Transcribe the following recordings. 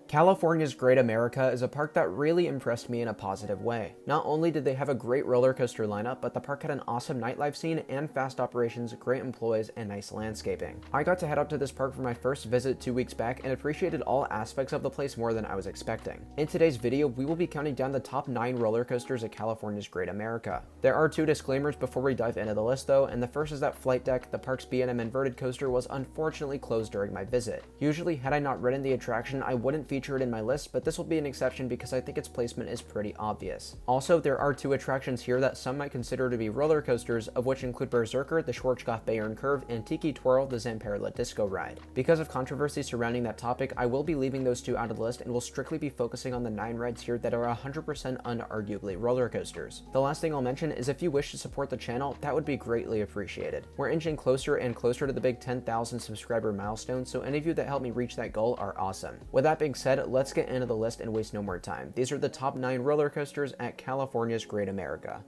California's Great America is a park that really impressed me in a positive way. Not only did they have a great roller coaster lineup, but the park had an awesome nightlife scene and fast operations, great employees, and nice landscaping. I got to head up to this park for my first visit 2 weeks back and appreciated all aspects of the place more than I was expecting. In today's video, we will be counting down the top 9 roller coasters at California's Great America. There are 2 disclaimers before we dive into the list though, and the first is that Flight Deck, the park's B&M inverted coaster, was unfortunately closed during my visit. Usually, had I not ridden the attraction, I wouldn't feature it in my list, but this will be an exception because I think its placement is pretty obvious. Also, there are 2 attractions here that some might consider to be roller coasters, of which include Berserker, the Schwarzkopf Bayern Curve, and Tiki Twirl, the Zamperla Disco Ride. Because of controversy surrounding that topic, I will be leaving those 2 out of the list and will strictly be focusing on the 9 rides here that are 100% unarguably roller coasters. The last thing I'll mention is if you wish to support the channel, that would be greatly appreciated. We're inching closer and closer to the big 10,000 subscriber milestone, so any of you that help me reach that goal are awesome. With that being said, let's get into the list and waste no more time. These are the top 9 roller coasters at California's Great America.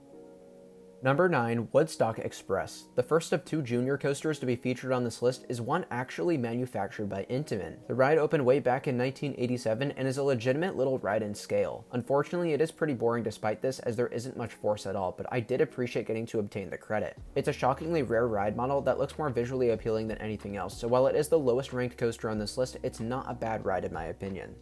Number 9, Woodstock Express. The first of 2 junior coasters to be featured on this list is one actually manufactured by Intamin. The ride opened way back in 1987 and is a legitimate little ride in scale. Unfortunately, it is pretty boring despite this, as there isn't much force at all, but I did appreciate getting to obtain the credit. It's a shockingly rare ride model that looks more visually appealing than anything else, so while it is the lowest ranked coaster on this list, it's not a bad ride in my opinion.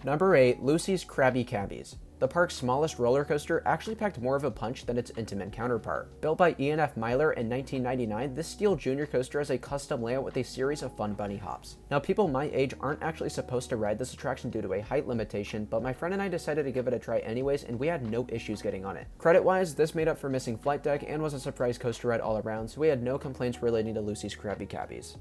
Number 8, Lucy's Crabby Cabbies. The park's smallest roller coaster actually packed more of a punch than its Intamin counterpart. Built by E&F Myler in 1999, this steel junior coaster has a custom layout with a series of fun bunny hops. Now, people my age aren't actually supposed to ride this attraction due to a height limitation, but my friend and I decided to give it a try anyways, and we had no issues getting on it. Credit-wise, this made up for missing Flight Deck and was a surprise coaster ride all around, so we had no complaints relating to Lucy's Crabby Cabbies.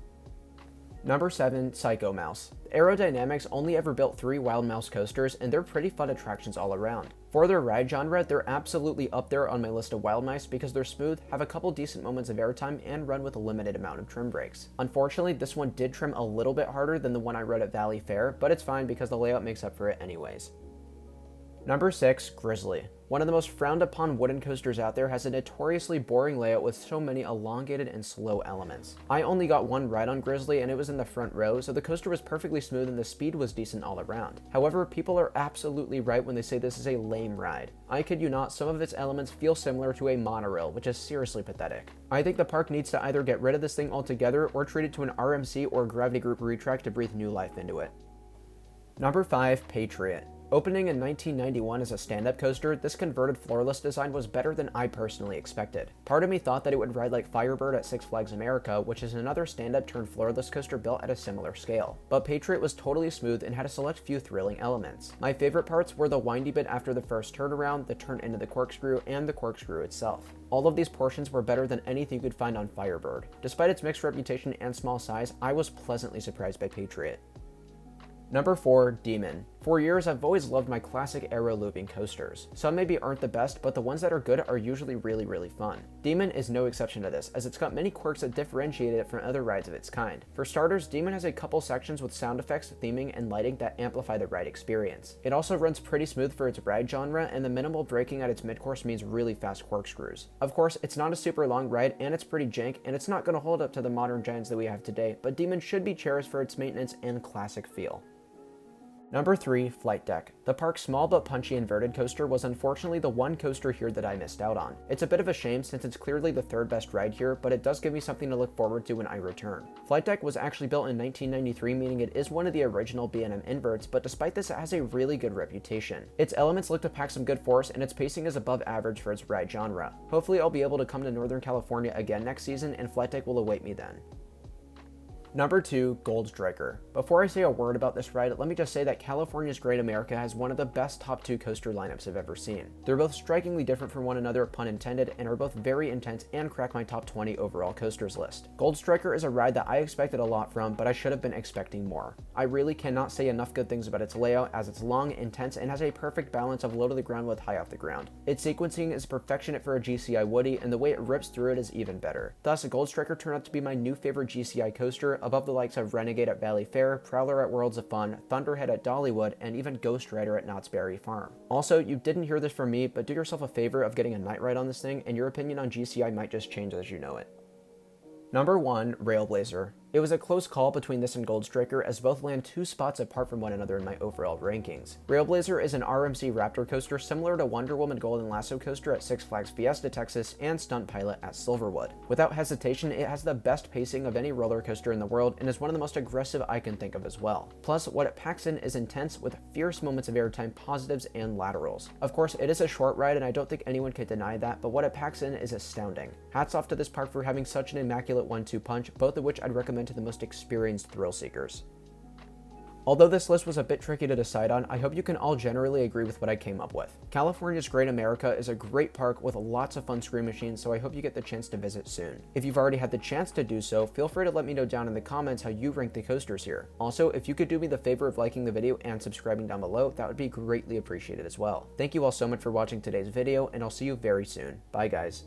Number 7, Psycho Mouse. Aerodynamics only ever built 3 Wild Mouse coasters, and they're pretty fun attractions all around. For their ride genre, they're absolutely up there on my list of Wild Mice because they're smooth, have a couple decent moments of airtime, and run with a limited amount of trim brakes. Unfortunately, this one did trim a little bit harder than the one I rode at Valley Fair, but it's fine because the layout makes up for it anyways. Number 6, Grizzly. One of the most frowned upon wooden coasters out there, has a notoriously boring layout with so many elongated and slow elements. I only got one ride on Grizzly and it was in the front row, so the coaster was perfectly smooth and the speed was decent all around. However, people are absolutely right when they say this is a lame ride. I kid you not, some of its elements feel similar to a monorail, which is seriously pathetic. I think the park needs to either get rid of this thing altogether or treat it to an RMC or Gravity Group retract to breathe new life into it. Number 5, Patriot. Opening in 1991 as a stand-up coaster, this converted floorless design was better than I personally expected. Part of me thought that it would ride like Firebird at Six Flags America, which is another stand-up turned floorless coaster built at a similar scale. But Patriot was totally smooth and had a select few thrilling elements. My favorite parts were the windy bit after the first turnaround, the turn into the corkscrew, and the corkscrew itself. All of these portions were better than anything you could find on Firebird. Despite its mixed reputation and small size, I was pleasantly surprised by Patriot. Number 4, Demon. For years, I've always loved my classic aero looping coasters. Some maybe aren't the best, but the ones that are good are usually really fun. Demon is no exception to this, as it's got many quirks that differentiate it from other rides of its kind. For starters, Demon has a couple sections with sound effects, theming, and lighting that amplify the ride experience. It also runs pretty smooth for its ride genre, and the minimal braking at its mid-course means really fast corkscrews. Of course, it's not a super long ride, and it's pretty jank, and it's not going to hold up to the modern giants that we have today, but Demon should be cherished for its maintenance and classic feel. Number 3, Flight Deck. The park's small but punchy inverted coaster was unfortunately the one coaster here that I missed out on. It's a bit of a shame since it's clearly the 3rd best ride here, but it does give me something to look forward to when I return. Flight Deck was actually built in 1993, meaning it is one of the original B&M inverts, but despite this, it has a really good reputation. Its elements look to pack some good force, and its pacing is above average for its ride genre. Hopefully I'll be able to come to Northern California again next season, and Flight Deck will await me then. Number 2, Gold Striker. Before I say a word about this ride, let me just say that California's Great America has one of the best top 2 coaster lineups I've ever seen. They're both strikingly different from one another, pun intended, and are both very intense and crack my top 20 overall coasters list. Gold Striker is a ride that I expected a lot from, but I should have been expecting more. I really cannot say enough good things about its layout, as it's long, intense, and has a perfect balance of low to the ground with high off the ground. Its sequencing is perfectionate for a GCI Woody, and the way it rips through it is even better. Thus, Gold Striker turned out to be my new favorite GCI coaster, above the likes of Renegade at Valley Fair, Prowler at Worlds of Fun, Thunderhead at Dollywood, and even Ghost Rider at Knott's Berry Farm. Also, you didn't hear this from me, but do yourself a favor of getting a night ride on this thing, and your opinion on GCI might just change as you know it. Number 1, RailBlazer. It was a close call between this and Gold Striker, as both land 2 spots apart from one another in my overall rankings. RailBlazer is an RMC Raptor coaster similar to Wonder Woman Golden Lasso coaster at Six Flags Fiesta, Texas, and Stunt Pilot at Silverwood. Without hesitation, it has the best pacing of any roller coaster in the world and is one of the most aggressive I can think of as well. Plus, what it packs in is intense with fierce moments of airtime, positives, and laterals. Of course, it is a short ride and I don't think anyone can deny that, but what it packs in is astounding. Hats off to this park for having such an immaculate 1-2 punch, both of which I'd recommend to the most experienced thrill seekers. Although this list was a bit tricky to decide on, I hope you can all generally agree with what I came up with. California's Great America is a great park with lots of fun screen machines, so I hope you get the chance to visit soon. If you've already had the chance to do so, feel free to let me know down in the comments how you rank the coasters here. Also, if you could do me the favor of liking the video and subscribing down below, that would be greatly appreciated as well. Thank you all so much for watching today's video, and I'll see you very soon. Bye guys.